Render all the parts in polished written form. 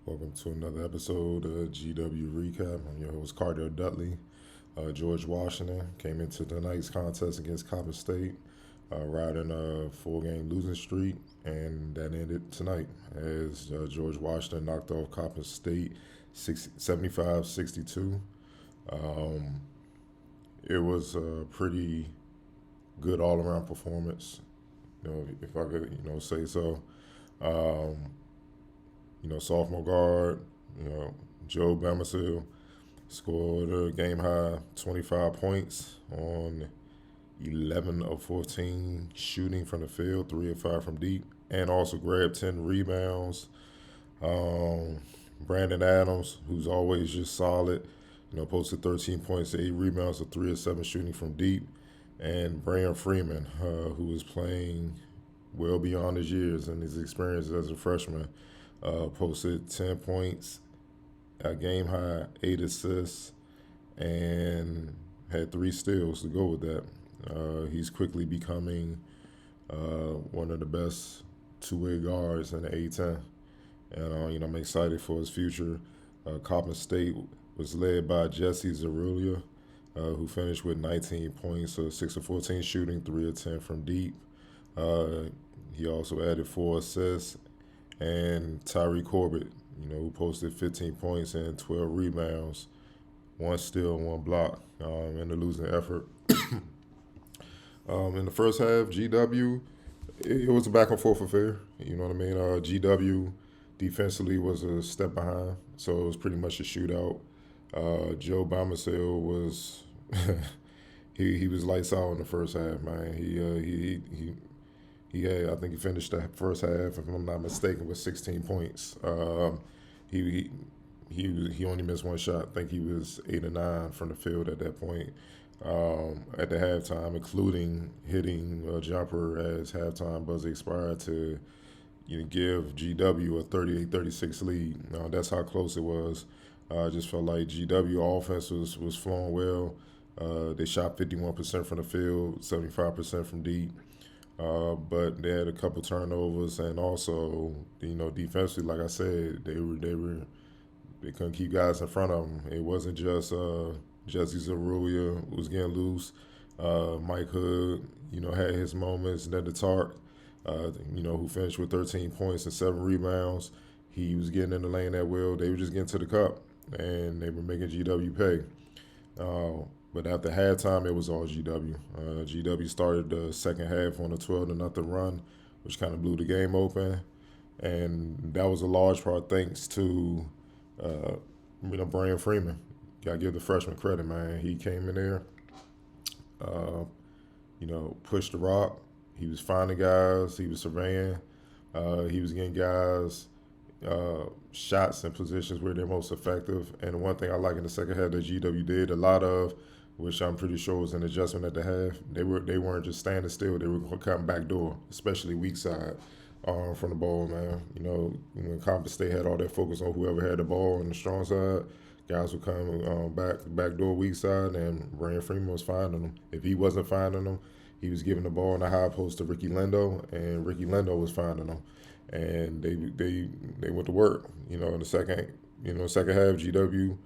Welcome to another episode of GW Recap. I'm your host, Carter Dudley. George Washington came into tonight's contest against Coppin State, riding a four-game losing streak, and that ended tonight as George Washington knocked off Coppin State 75-62. Um, it was a pretty good all-around performance, if I could, say so. Um, sophomore guard, Joe Bamisile scored a game high 25 points on 11 of 14 shooting from the field, 3 of 5 from deep, and also grabbed 10 rebounds. Brendan Adams, who's always just solid, posted 13 points, 8 rebounds, so 3 of 7 shooting from deep. And Brayon Freeman, who was playing well beyond his years and his experience as a freshman, posted 10 points, a game high, 8 assists, and had 3 steals to go with that. He's quickly becoming one of the best two-way guards in the A10. And, I'm excited for his future. Coppin State was led by Jesse Zarzuela, who finished with 19 points, so 6 of 14 shooting, 3 of 10 from deep. He also added 4 assists. And Tyree Corbett, who posted 15 points and 12 rebounds, 1 steal, 1 block in the losing effort. In the first half, GW, it was a back and forth affair. You know what I mean? GW defensively was a step behind, so it was pretty much a shootout. Joe Bamisile was he was lights out in the first half, man. He had, I think he finished the first half, if I'm not mistaken, with 16 points. He only missed 1 shot. I think he was 8 or 9 from the field at that point. At the halftime, including hitting a jumper as halftime buzzer expired to give GW a 38-36 lead. That's how close it was. I just felt like GW offense was flowing well. They shot 51% from the field, 75% from deep. But they had a couple turnovers, and also, defensively, like I said, they couldn't keep guys in front of them. It wasn't just Jesse Zarzuela was getting loose. Mike Hood, had his moments. Ned the Tark, who finished with 13 points and 7 rebounds. He was getting in the lane at will. They were just getting to the cup, and they were making GW pay. But after halftime, it was all GW. GW started the second half on a 12-0 run, which kind of blew the game open, and that was a large part thanks to Brayon Freeman. Gotta give the freshman credit, man. He came in there, pushed the rock. He was finding guys. He was surveying. He was getting guys shots in positions where they're most effective. And one thing I like in the second half that GW did a lot of, which I'm pretty sure was an adjustment at the half. They weren't just standing still. They were coming back door, especially weak side from the ball, man. When Coppin State had all that focus on whoever had the ball on the strong side, guys would come back door weak side, and Brayon Freeman was finding them. If he wasn't finding them, he was giving the ball in the high post to Ricky Lindo, and Ricky Lindo was finding them. And they went to work. In the second half, GW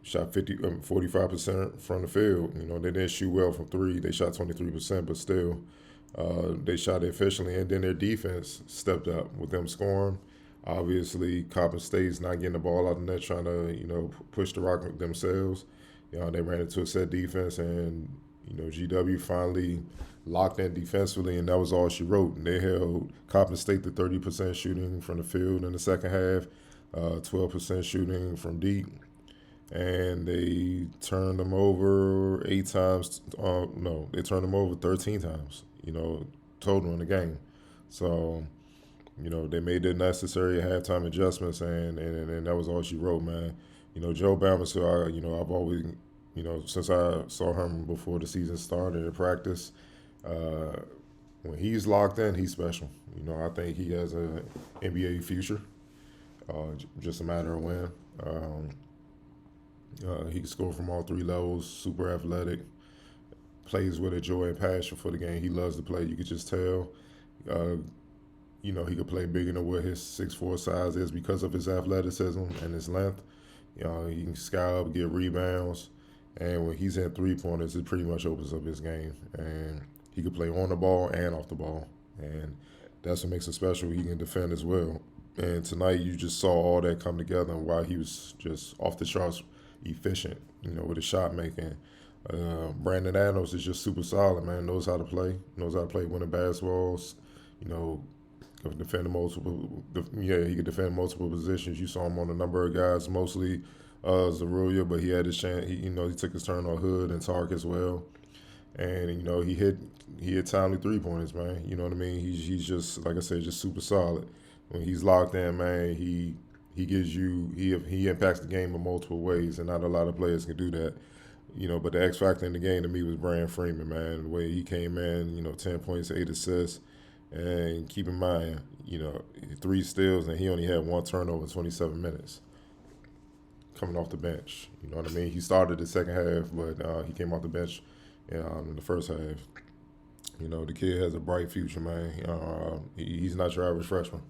shot 45% from the field. They didn't shoot well from 3. They shot 23%, but still, they shot efficiently. And then their defense stepped up with them scoring. Obviously, Coppin State's not getting the ball out of the net, trying to, push the rock themselves. They ran into a set defense, and, GW finally locked in defensively, and that was all she wrote. And they held Coppin State to 30% shooting from the field in the second half, 12% shooting from deep. And they turned them over 8 times. No, they turned them over 13 times, total in the game. So, they made the necessary halftime adjustments, and that was all she wrote, man. Joe Bamisile, I've always, since I saw him before the season started in practice, when he's locked in, he's special. I think he has an NBA future, just a matter of when. He can score from all 3 levels, super athletic, plays with a joy and passion for the game. He loves to play. You could just tell. he could play bigger than what his 6'4" size is because of his athleticism and his length. He can sky up, get rebounds, and when he's in 3-pointers, it pretty much opens up his game. And he can play on the ball and off the ball, and that's what makes him special. He can defend as well. And tonight, you just saw all that come together, and why he was just off the charts efficient, with his shot making. Brendan Adams is just super solid, man. Knows how to play winning basketballs. Can defend multiple. He could defend multiple positions. You saw him on a number of guys, mostly Zarzuela, but he had his chance. He took his turn on Hood and Tark as well, and he hit timely 3-pointers, man. You know what I mean? He's just, like I said, just super solid. When he's locked in, man, he gives you he impacts the game in multiple ways, and not a lot of players can do that. But the X factor in the game to me was Brayon Freeman, man. The way he came in, 10 points, 8 assists. And keep in mind, 3 steals, and he only had 1 turnover in 27 minutes coming off the bench. You know what I mean? He started the second half, but he came off the bench in the first half. The kid has a bright future, man. He's not your average freshman.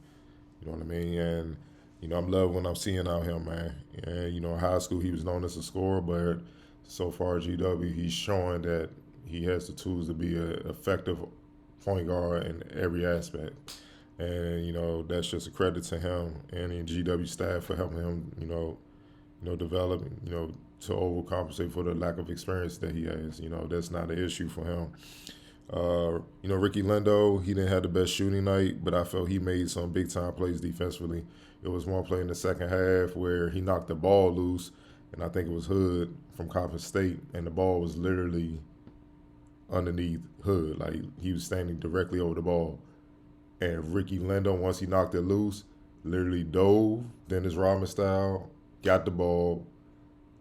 You know what I mean? And, I'm loving what I'm seeing out here, man. And, in high school, he was known as a scorer, but so far at GW, he's showing that he has the tools to be an effective point guard in every aspect. And, that's just a credit to him and the GW staff for helping him, develop, to overcompensate for the lack of experience that he has. That's not an issue for him. Ricky Lindo, he didn't have the best shooting night, but I felt he made some big-time plays defensively. It was one play in the second half where he knocked the ball loose, and I think it was Hood from Coppin State, and the ball was literally underneath Hood. Like, he was standing directly over the ball. And Ricky Lindo, once he knocked it loose, literally dove, Dennis Rodman style, got the ball,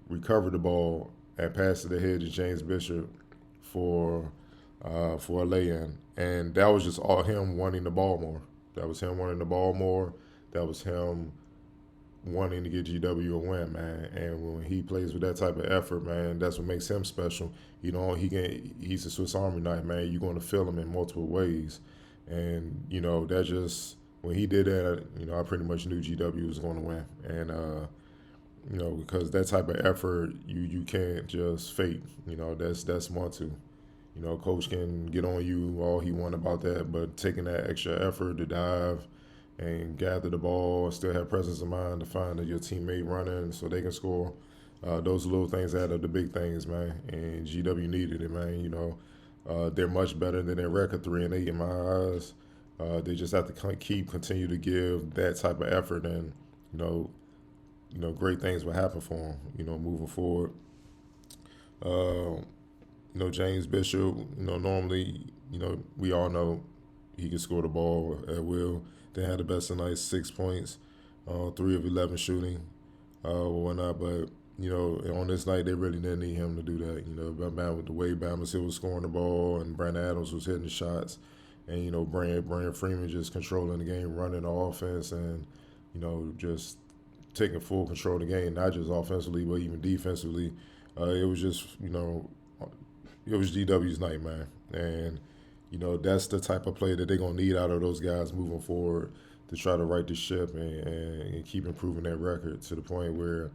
recovered the ball, and passed it ahead to James Bishop for a lay-in. And that was just all him wanting the ball more. That was him wanting the ball more. That was him wanting to get GW a win, man. And when he plays with that type of effort, man, that's what makes him special. He's a Swiss Army knife, man. You're going to feel him in multiple ways. And, that just, when he did that, I pretty much knew GW was going to win. And, because that type of effort, you can't just fake. That's one, too. Coach can get on you all he want about that, but taking that extra effort to dive and gather the ball and still have presence of mind to find that your teammate running so they can score. Those little things add up to big things, man. And GW needed it, man. They're much better than their record, 3-8 in my eyes. They just have to continue to give that type of effort, and great things will happen for them. Moving forward. James Bishop. Normally, we all know he can score the ball at will. They had the best of the night, 6 points, 3 of 11 shooting, or whatnot. But on this night, they really didn't need him to do that. With the way Bamisile was scoring the ball and Brendan Adams was hitting the shots, and Brayon Freeman just controlling the game, running the offense, and just taking full control of the game, not just offensively but even defensively. It was just it was GW's night, man, and. That's the type of play that they're going to need out of those guys moving forward to try to right the ship and keep improving their record to the point where,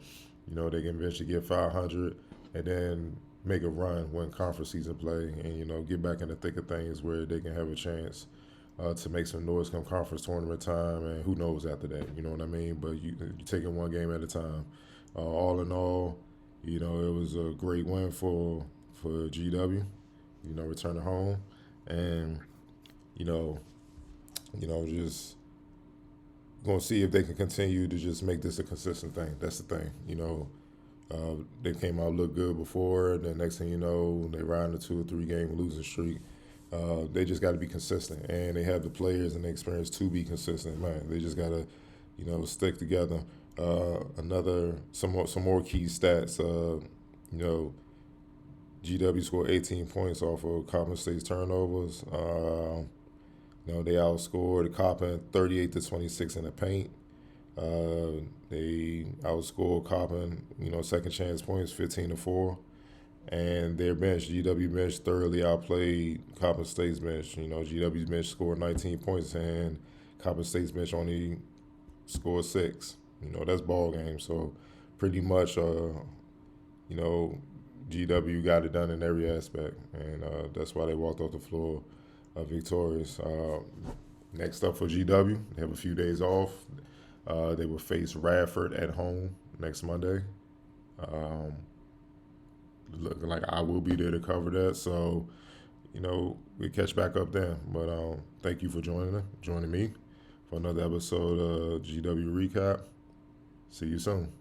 they can eventually get 500 and then make a run when conference season play and, get back in the thick of things where they can have a chance to make some noise come conference tournament time, and who knows after that, you know what I mean? But you take it one game at a time. All in all, it was a great win for GW, returning home. And, just going to see if they can continue to just make this a consistent thing. That's the thing, They came out look good before. Then next thing you know, they ride a 2 or 3 game losing streak. They just got to be consistent. And they have the players and the experience to be consistent, man. They just got to, stick together. Some more key stats, GW scored 18 points off of Coppin State's turnovers. They outscored Coppin 38-26 in the paint. They outscored Coppin, second chance points 15-4. And their bench, GW bench, thoroughly outplayed Coppin State's bench. GW's bench scored 19 points, and Coppin State's bench only scored 6. That's ball game. So pretty much, GW got it done in every aspect, and that's why they walked off the floor victorious. Next up for GW, they have a few days off. They will face Radford at home next Monday. Looking like I will be there to cover that. So, we catch back up then. But thank you for joining me for another episode of GW Recap. See you soon.